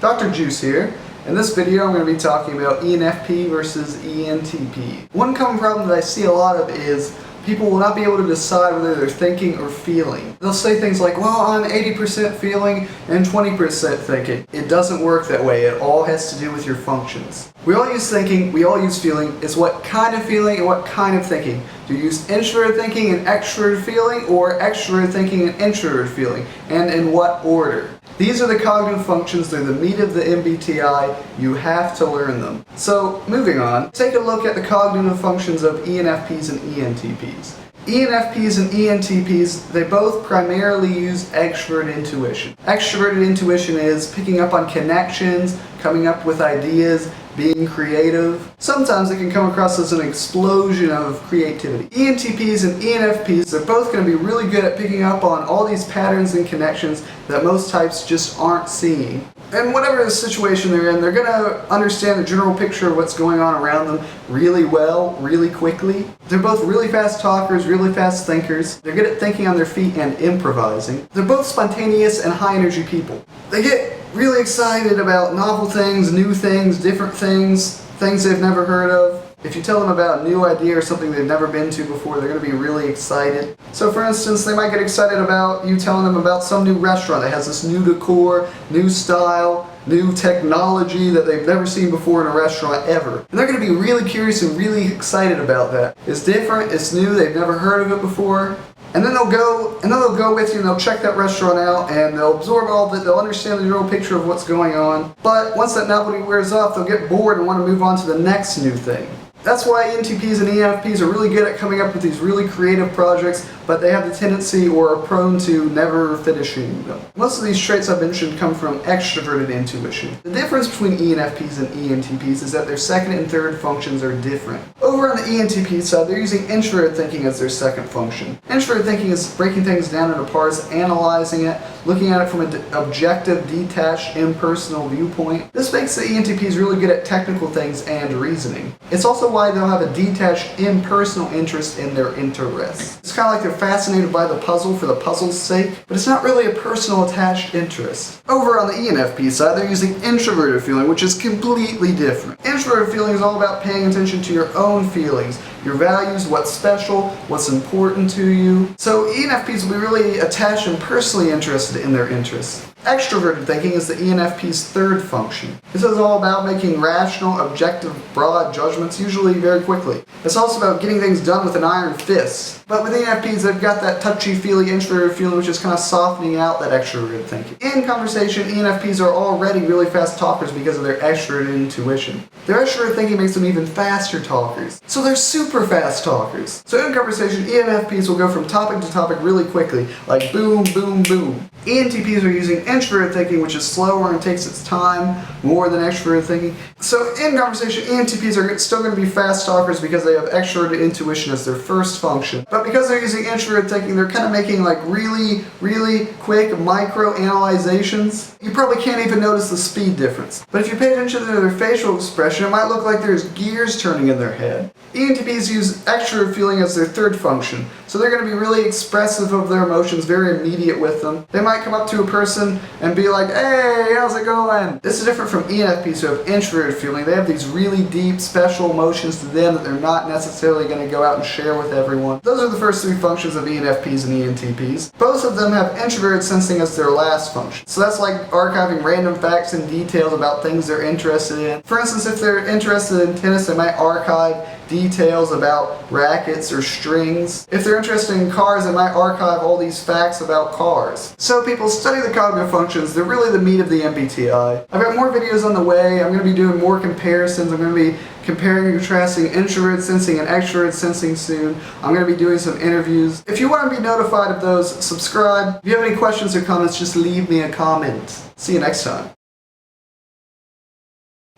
Dr. Juice here. In this video I'm going to be talking about ENFP versus ENTP. One common problem that I see a lot of is people will not be able to decide whether they're thinking or feeling. They'll say things like, well, I'm 80% feeling and 20% thinking. It doesn't work that way. It all has to do with your functions. We all use thinking, we all use feeling. It's what kind of feeling and what kind of thinking. Do you use introverted thinking and extroverted feeling, or extroverted thinking and introverted feeling? And in what order? These are the cognitive functions. They're the meat of the MBTI. You have to learn them. So, moving on, take a look at the cognitive functions of ENFPs and ENTPs. ENFPs and ENTPs, they both primarily use extroverted intuition. Extroverted intuition is picking up on connections, coming up with ideas, being creative. Sometimes it can come across as an explosion of creativity. ENTPs and ENFPs, they're both going to be really good at picking up on all these patterns and connections that most types just aren't seeing. And whatever the situation they're in, they're going to understand the general picture of what's going on around them really well, really quickly. They're both really fast talkers, really fast thinkers. They're good at thinking on their feet and improvising. They're both spontaneous and high energy people. They get really excited about novel things, new things, different things, things they've never heard of. If you tell them about a new idea or something they've never been to before, they're going to be really excited. So for instance, they might get excited about you telling them about some new restaurant that has this new decor, new style, new technology that they've never seen before in a restaurant ever. And they're going to be really curious and really excited about that. It's different, it's new, they've never heard of it before. And then they'll go with you and they'll check that restaurant out and they'll absorb all of it, they'll understand the general picture of what's going on. But once that novelty wears off, they'll get bored and want to move on to the next new thing. That's why ENTPs and ENFPs are really good at coming up with these really creative projects, but they have the tendency or are prone to never finishing them. Most of these traits I've mentioned come from extroverted intuition. The difference between ENFPs and ENTPs is that their second and third functions are different. Over on the ENTP side, they're using introverted thinking as their second function. Introverted thinking is breaking things down into parts, analyzing it, looking at it from an objective, detached, impersonal viewpoint. This makes the ENTPs really good at technical things and reasoning. It's also why they'll have a detached, impersonal interest in their interests. It's kind of like they're fascinated by the puzzle for the puzzle's sake, but it's not really a personal attached interest. Over on the ENFP side, they're using introverted feeling, which is completely different. Introverted feeling is all about paying attention to your own feelings, your values, what's special, what's important to you. So ENFPs will be really attached and personally interested in their interests. Extroverted thinking is the ENFP's third function. This is all about making rational, objective, broad judgments, usually very quickly. It's also about getting things done with an iron fist. But with ENFPs, they've got that touchy-feely introverted feeling, which is kind of softening out that extroverted thinking. In conversation, ENFPs are already really fast talkers because of their extroverted intuition. Their extroverted thinking makes them even faster talkers. So they're super fast talkers. So in conversation, ENFPs will go from topic to topic really quickly, like boom, boom, boom. ENTPs are using introverted thinking, which is slower and takes its time more than extroverted thinking. So in conversation, ENTPs are still going to be fast talkers because they have extroverted intuition as their first function. But because they're using introverted thinking, they're kind of making like really, really quick micro-analyzations. You probably can't even notice the speed difference. But if you pay attention to their facial expression, it might look like there's gears turning in their head. ENTPs use extroverted feeling as their third function. So they're going to be really expressive of their emotions, very immediate with them. They might come up to a person and be like, hey, how's it going? This is different from ENFPs who have introverted feeling. They have these really deep, special emotions to them that they're not necessarily going to go out and share with everyone. Those are the first three functions of ENFPs and ENTPs. Both of them have introverted sensing as their last function. So that's like archiving random facts and details about things they're interested in. For instance, if they're interested in tennis, they might archive details about rackets or strings. If they're interested in cars, they might archive all these facts about cars. So people study the cognitive functions. They're really the meat of the MBTI. I've got more videos on the way. I'm going to be doing more comparisons. I'm going to be comparing and contrasting introverted sensing and extroverted sensing soon. I'm going to be doing some interviews. If you want to be notified of those, subscribe. If you have any questions or comments, just leave me a comment. See you next time.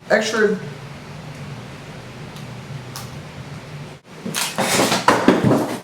Extrovert